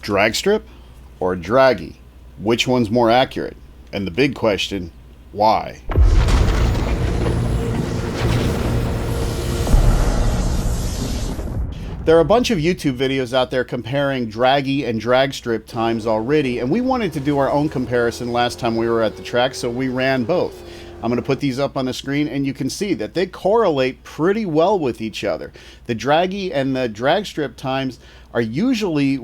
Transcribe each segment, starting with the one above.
Dragstrip or Dragy? Which one's more accurate? And the big question, why? There are a bunch of YouTube videos out there comparing Dragy and Dragstrip times already, and we wanted to do our own comparison last time we were at the track, so we ran both. I'm going to put these up on the screen, and you can see that they correlate pretty well with each other. The Dragy and the Dragstrip times are usually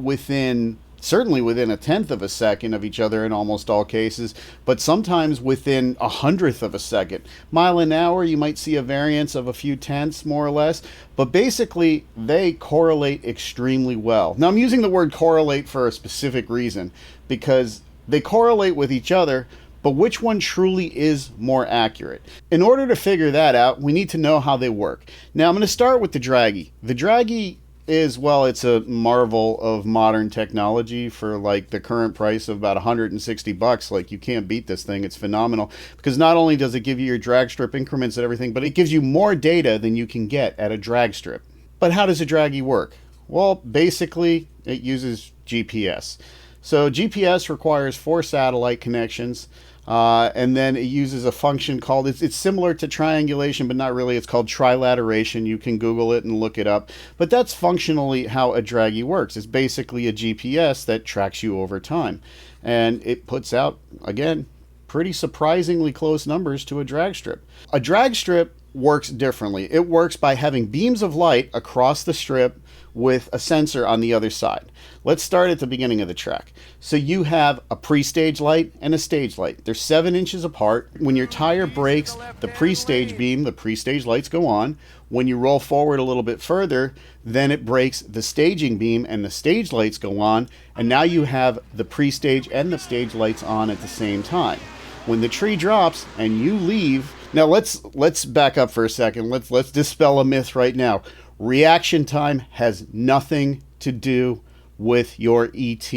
certainly within a tenth of a second of each other in almost all cases, but sometimes within a hundredth of a second. Mile an hour, you might see a variance of a few tenths, more or less, but basically they correlate extremely well. Now, I'm using the word correlate for a specific reason, because they correlate with each other, but which one truly is more accurate? In order to figure that out, we need to know how they work. Now, I'm going to start with the Dragy. The Dragy is, well, it's a marvel of modern technology for like the current price of about 160 bucks. Like, you can't beat this thing. It's phenomenal because not only does it give you your drag strip increments and everything, but it gives you more data than you can get at a drag strip. But how does a Dragy work? Well, basically it uses GPS. So GPS requires 4 satellite connections. And then it uses a function called, it's similar to triangulation, but not really. It's called trilateration. You can Google it and look it up. But that's functionally how a Dragy works. It's basically a GPS that tracks you over time. And it puts out, again, pretty surprisingly close numbers to a drag strip. A drag strip works differently. It works by having beams of light across the strip with a sensor on the other side. Let's start at the beginning of the track. So you have a pre-stage light and a stage light. They're 7 inches apart. When your tire brakes, the pre-stage beam, the pre-stage lights go on. When you roll forward a little bit further, then it brakes the staging beam and the stage lights go on. And now you have the pre-stage and the stage lights on at the same time. When the tree drops and you leave, now let's back up for a second. Let's dispel a myth right now. Reaction time has nothing to do with your ET.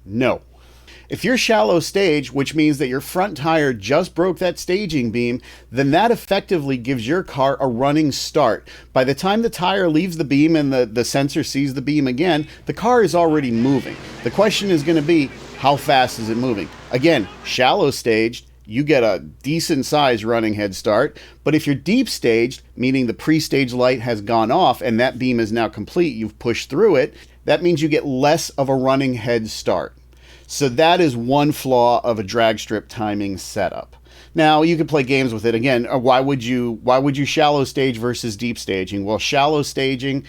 No. If you're shallow stage, which means that your front tire just broke that staging beam, then that effectively gives your car a running start. By the time the tire leaves the beam and the sensor sees the beam again, the car is already moving. The question is going to be, how fast is it moving? Again, shallow staged, you get a decent size running head start. But if you're deep staged, meaning the pre-stage light has gone off and that beam is now complete, you've pushed through it, that means you get less of a running head start. So that is one flaw of a drag strip timing setup. Now, you could play games with it. Again, why would you shallow stage versus deep staging? Well, shallow staging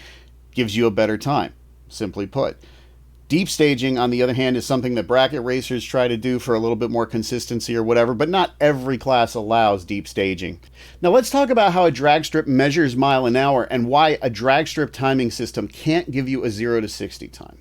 gives you a better time, simply put. Deep staging, on the other hand, is something that bracket racers try to do for a little bit more consistency or whatever, but not every class allows deep staging. Now let's talk about how a drag strip measures mile an hour and why a drag strip timing system can't give you a 0 to 60 time.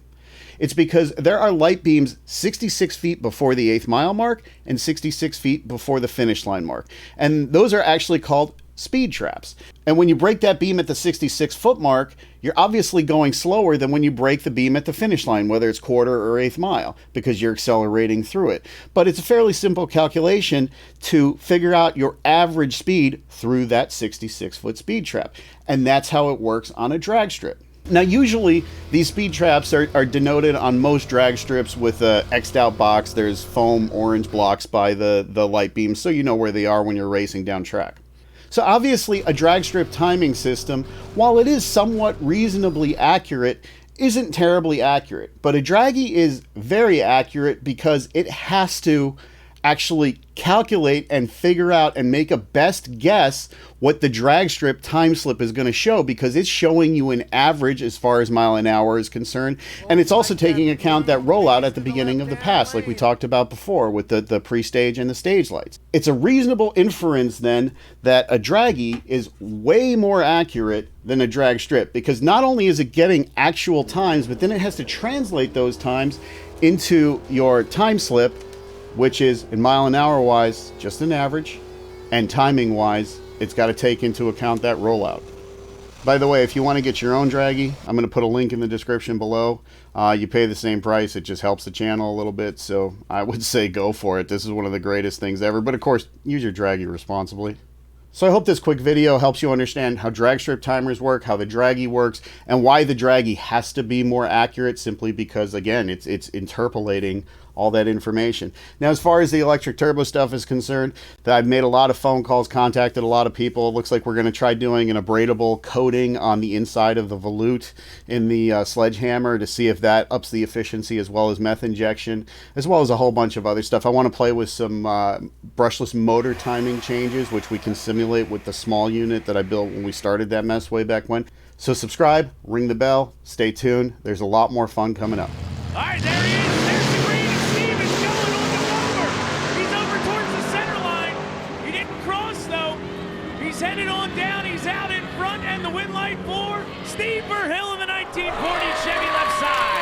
It's because there are light beams 66 feet before the 8th mile mark and 66 feet before the finish line mark. And those are actually called speed traps. And when you break that beam at the 66-foot mark, you're obviously going slower than when you break the beam at the finish line, whether it's quarter or 8th mile, because you're accelerating through it. But it's a fairly simple calculation to figure out your average speed through that 66-foot speed trap. And that's how it works on a drag strip. Now, usually these speed traps are denoted on most drag strips with a X'd out box. There's foam orange blocks by the light beams, so you know where they are when you're racing down track. So obviously a drag strip timing system, while it is somewhat reasonably accurate, isn't terribly accurate. But a Dragy is very accurate because it has to actually calculate and figure out and make a best guess what the drag strip time slip is going to show, because it's showing you an average as far as mile an hour is concerned, and it's also taking account that rollout at the beginning of the pass like we talked about before with the pre-stage and the stage lights. It's a reasonable inference then that a Dragy is way more accurate than a drag strip, because not only is it getting actual times, but then it has to translate those times into your time slip, which is, in mile an hour wise, just an average, and timing wise, it's got to take into account that rollout. By the way, if you want to get your own Dragy, I'm going to put a link in the description below. You pay the same price, it just helps the channel a little bit, so I would say go for it. This is one of the greatest things ever, but of course, use your Dragy responsibly. So I hope this quick video helps you understand how drag strip timers work, how the Dragy works, and why the Dragy has to be more accurate, simply because, again, it's interpolating all that information. Now, as far as the electric turbo stuff is concerned, I've made a lot of phone calls, contacted a lot of people. It looks like we're going to try doing an abradable coating on the inside of the volute in the sledgehammer to see if that ups the efficiency, as well as meth injection, as well as a whole bunch of other stuff. I want to play with some brushless motor timing changes, which we can simulate with the small unit that I built when we started that mess way back when. So subscribe, ring the bell, stay tuned. There's a lot more fun coming up. All right, there he is. There's the green. Steve is going on the over. He's over towards the center line. He didn't cross, though. He's headed on down. He's out in front, and the win light for Steve Verhill in the 1940 Chevy left side.